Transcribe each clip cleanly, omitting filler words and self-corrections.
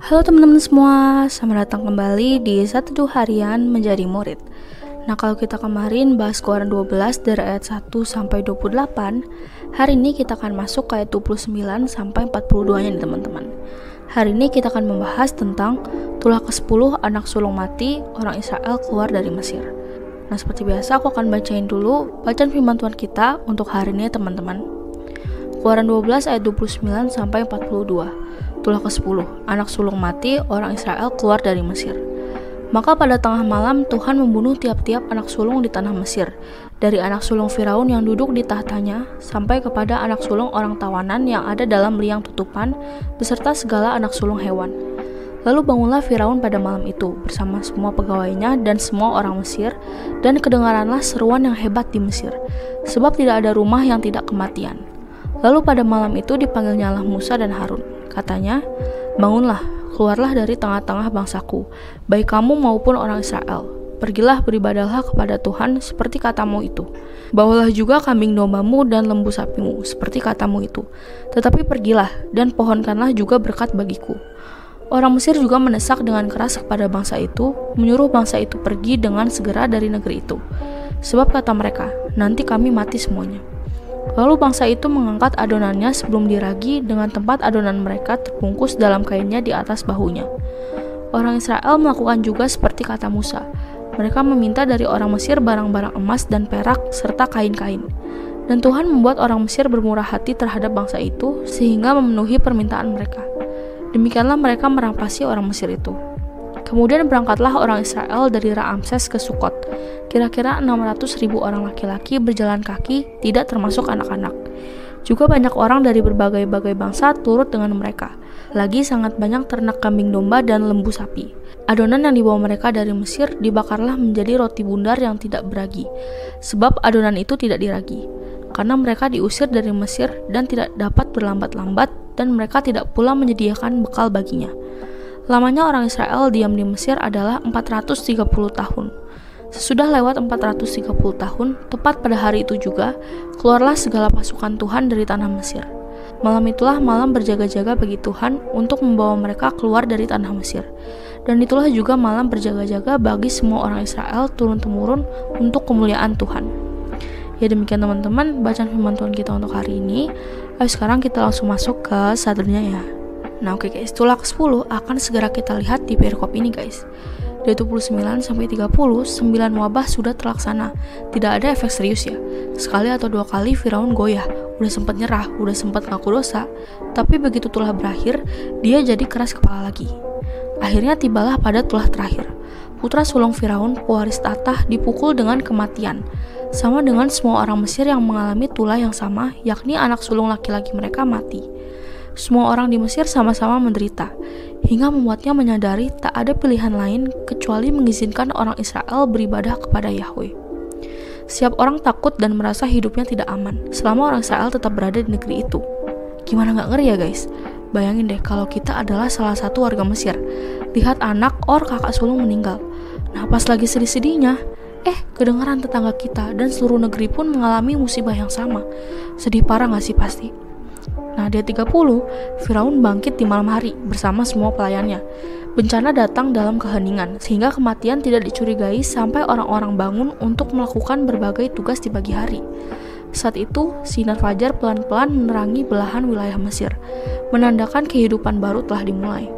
Halo teman-teman semua, selamat datang kembali di Satu Harian Menjadi Murid. Nah, kalau kita kemarin bahas Keluaran 12 dari ayat 1 sampai 28, hari ini kita akan masuk ke ayat 29 sampai 42-nya nih teman-teman. Hari ini kita akan membahas tentang tulah ke-10 anak sulung mati orang Israel keluar dari Mesir. Nah, seperti biasa aku akan bacain dulu bacaan firman Tuhan kita untuk hari ini teman-teman. Keluaran 12 ayat 29 sampai 42. Tulah ke-10, anak sulung mati orang Israel keluar dari Mesir. Maka pada tengah malam Tuhan membunuh tiap-tiap anak sulung di tanah Mesir, dari anak sulung Firaun yang duduk di tahtanya, sampai kepada anak sulung orang tawanan yang ada dalam liang tutupan, beserta segala anak sulung hewan. Lalu bangunlah Firaun pada malam itu, bersama semua pegawainya dan semua orang Mesir, dan kedengaranlah seruan yang hebat di Mesir, sebab tidak ada rumah yang tidak kematian. Lalu pada malam itu dipanggilnyalah Musa dan Harun. Katanya, bangunlah, keluarlah dari tengah-tengah bangsaku, baik kamu maupun orang Israel. Pergilah beribadahlah kepada Tuhan seperti katamu itu. Bawalah juga kambing dombamu dan lembu sapimu seperti katamu itu. Tetapi pergilah dan pohonkanlah juga berkat bagiku. Orang Mesir juga mendesak dengan keras kepada bangsa itu, menyuruh bangsa itu pergi dengan segera dari negeri itu. Sebab kata mereka, nanti kami mati semuanya. Lalu bangsa itu mengangkat adonannya sebelum diragi dengan tempat adonan mereka terbungkus dalam kainnya di atas bahunya. Orang Israel melakukan juga seperti kata Musa. Mereka meminta dari orang Mesir barang-barang emas dan perak serta kain-kain. Dan Tuhan membuat orang Mesir bermurah hati terhadap bangsa itu sehingga memenuhi permintaan mereka. Demikianlah mereka merampasi orang Mesir itu. Kemudian berangkatlah orang Israel dari Raamses ke Sukot. Kira-kira 600.000 orang laki-laki berjalan kaki, tidak termasuk anak-anak. Juga banyak orang dari berbagai-bagai bangsa turut dengan mereka. Lagi sangat banyak ternak kambing domba dan lembu sapi. Adonan yang dibawa mereka dari Mesir dibakarlah menjadi roti bundar yang tidak beragi, sebab adonan itu tidak diragi. Karena mereka diusir dari Mesir dan tidak dapat berlambat-lambat, dan mereka tidak pula menyediakan bekal baginya. Lamanya orang Israel diam di Mesir adalah 430 tahun. Sesudah lewat 430 tahun, tepat pada hari itu juga, keluarlah segala pasukan Tuhan dari tanah Mesir. Malam itulah malam berjaga-jaga bagi Tuhan untuk membawa mereka keluar dari tanah Mesir. Dan itulah juga malam berjaga-jaga bagi semua orang Israel turun-temurun untuk kemuliaan Tuhan. Ya, demikian teman-teman bacaan firman Tuhan kita untuk hari ini. Ayo sekarang kita langsung masuk ke sadarnya ya. Nah oke guys, tulah ke-10 akan segera kita lihat di perikop ini guys. Dari 29 sampai 30, 9 wabah sudah terlaksana. Tidak ada efek serius ya. Sekali atau dua kali Firaun goyah, udah sempat nyerah, udah sempat ngaku dosa, tapi begitu tulah berakhir, dia jadi keras kepala lagi. Akhirnya tibalah pada tulah terakhir. Putra sulung Firaun, pewaris tahta, dipukul dengan kematian. Sama dengan semua orang Mesir yang mengalami tulah yang sama, yakni anak sulung laki-laki mereka mati. Semua orang di Mesir sama-sama menderita, hingga membuatnya menyadari tak ada pilihan lain kecuali mengizinkan orang Israel beribadah kepada Yahweh. Setiap orang takut dan merasa hidupnya tidak aman selama orang Israel tetap berada di negeri itu. Gimana gak ngeri ya guys? Bayangin deh kalau kita adalah salah satu warga Mesir, lihat anak or kakak sulung meninggal. Nah pas lagi sedih-sedihnya, kedengaran tetangga kita dan seluruh negeri pun mengalami musibah yang sama. Sedih parah gak sih pasti? Nah, di ayat 30, Firaun bangkit di malam hari bersama semua pelayannya. Bencana datang dalam keheningan, sehingga kematian tidak dicurigai sampai orang-orang bangun untuk melakukan berbagai tugas di pagi hari. Saat itu, sinar fajar pelan-pelan menerangi belahan wilayah Mesir, menandakan kehidupan baru telah dimulai.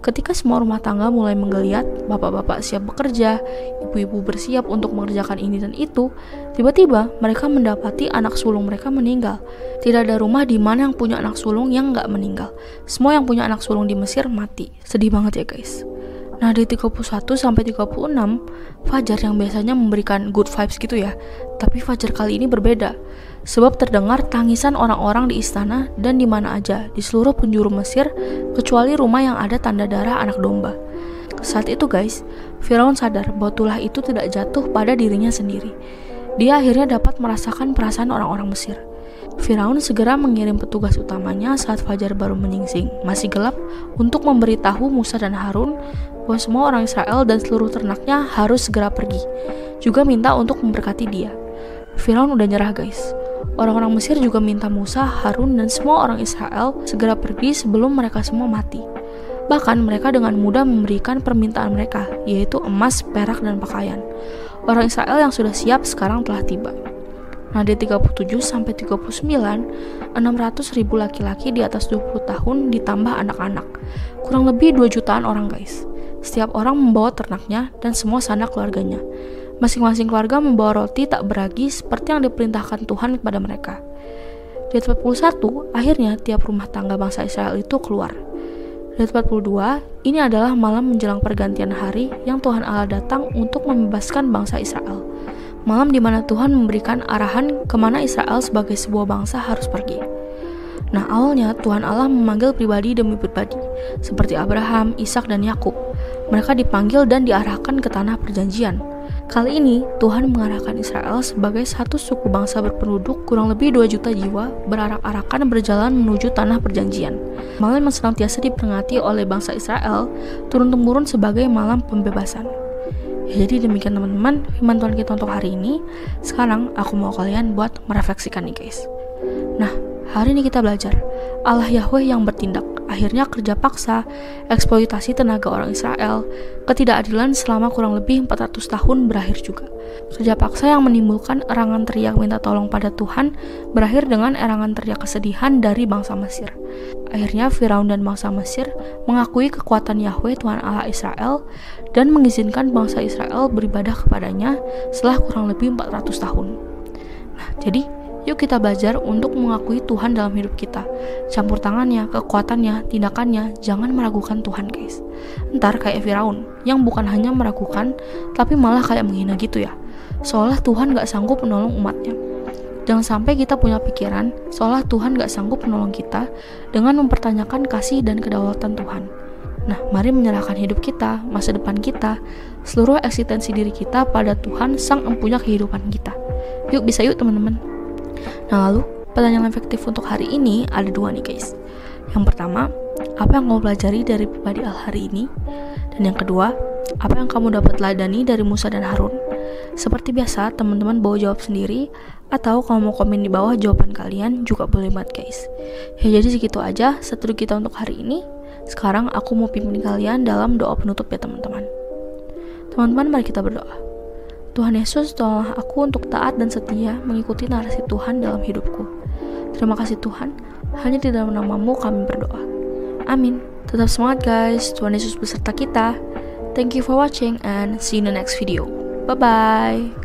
Ketika semua rumah tangga mulai menggeliat, bapak-bapak siap bekerja, ibu-ibu bersiap untuk mengerjakan ini dan itu, tiba-tiba mereka mendapati anak sulung mereka meninggal. Tidak ada rumah di mana yang punya anak sulung yang nggak meninggal. Semua yang punya anak sulung di Mesir mati. Sedih banget ya guys. Nah di 31 sampai 36, fajar yang biasanya memberikan good vibes gitu ya, tapi fajar kali ini berbeda. Sebab terdengar tangisan orang-orang di istana dan di mana aja di seluruh penjuru Mesir kecuali rumah yang ada tanda darah anak domba. Saat itu guys, Firaun sadar bahwa tulah itu tidak jatuh pada dirinya sendiri. Dia akhirnya dapat merasakan perasaan orang-orang Mesir. Firaun segera mengirim petugas utamanya saat fajar baru menyingsing, masih gelap, untuk memberitahu Musa dan Harun bahwa semua orang Israel dan seluruh ternaknya harus segera pergi. Juga minta untuk memberkati dia. Firaun udah nyerah guys. Orang-orang Mesir juga minta Musa, Harun, dan semua orang Israel segera pergi sebelum mereka semua mati. Bahkan mereka dengan mudah memberikan permintaan mereka, yaitu emas, perak, dan pakaian. Orang Israel yang sudah siap sekarang telah tiba. Nah, di 37-39, 600.000 laki-laki di atas 20 tahun ditambah anak-anak. Kurang lebih 2 jutaan orang, guys. Setiap orang membawa ternaknya dan semua sanak keluarganya. Masing-masing keluarga membawa roti tak beragi seperti yang diperintahkan Tuhan kepada mereka. Di ayat 41, akhirnya tiap rumah tangga bangsa Israel itu keluar. Di ayat 42, ini adalah malam menjelang pergantian hari yang Tuhan Allah datang untuk membebaskan bangsa Israel. Malam di mana Tuhan memberikan arahan kemana Israel sebagai sebuah bangsa harus pergi. Nah, awalnya Tuhan Allah memanggil pribadi demi pribadi, seperti Abraham, Ishak, dan Yakub. Mereka dipanggil dan diarahkan ke tanah perjanjian. Kali ini, Tuhan mengarahkan Israel sebagai satu suku bangsa berpenduduk kurang lebih 2 juta jiwa berarak-arakan berjalan menuju tanah perjanjian. Malam yang senantiasa diperingati oleh bangsa Israel turun-temurun sebagai malam pembebasan. Ya, jadi demikian teman-teman firman Tuhan kita untuk hari ini. Sekarang aku mau kalian buat merefleksikan nih guys. Nah, hari ini kita belajar Allah Yahweh yang bertindak. Akhirnya kerja paksa, eksploitasi tenaga orang Israel, ketidakadilan selama kurang lebih 400 tahun berakhir juga. Kerja paksa yang menimbulkan erangan teriak minta tolong pada Tuhan berakhir dengan erangan teriak kesedihan dari bangsa Mesir. Akhirnya Firaun dan bangsa Mesir mengakui kekuatan Yahweh Tuhan Allah Israel dan mengizinkan bangsa Israel beribadah kepadanya setelah kurang lebih 400 tahun. Nah, jadi yuk kita belajar untuk mengakui Tuhan dalam hidup kita. Campur tangannya, kekuatannya, tindakannya, jangan meragukan Tuhan guys. Ntar kayak Firaun, yang bukan hanya meragukan, tapi malah kayak menghina gitu ya. Seolah Tuhan gak sanggup menolong umatnya. Jangan sampai kita punya pikiran, seolah Tuhan gak sanggup menolong kita dengan mempertanyakan kasih dan kedaulatan Tuhan. Nah, mari menyerahkan hidup kita, masa depan kita, seluruh eksistensi diri kita pada Tuhan Sang Empunya kehidupan kita. Yuk, bisa yuk teman-teman. Nah, lalu pertanyaan efektif untuk hari ini ada 2 nih guys. Yang pertama, apa yang kamu pelajari dari pribadi Al hari ini? Dan yang kedua, apa yang kamu dapat ladani dari Musa dan Harun? Seperti biasa, teman-teman bawa jawab sendiri, atau kalau mau komen di bawah jawaban kalian juga boleh banget guys. Ya, jadi segitu aja studi kita untuk hari ini. Sekarang aku mau pimpin kalian dalam doa penutup ya teman-teman. Teman-teman, mari kita berdoa. Tuhan Yesus, tolonglah aku untuk taat dan setia mengikuti narasi Tuhan dalam hidupku. Terima kasih Tuhan, hanya di dalam nama-Mu kami berdoa. Amin. Tetap semangat guys, Tuhan Yesus beserta kita. Thank you for watching and see you in the next video. Bye-bye.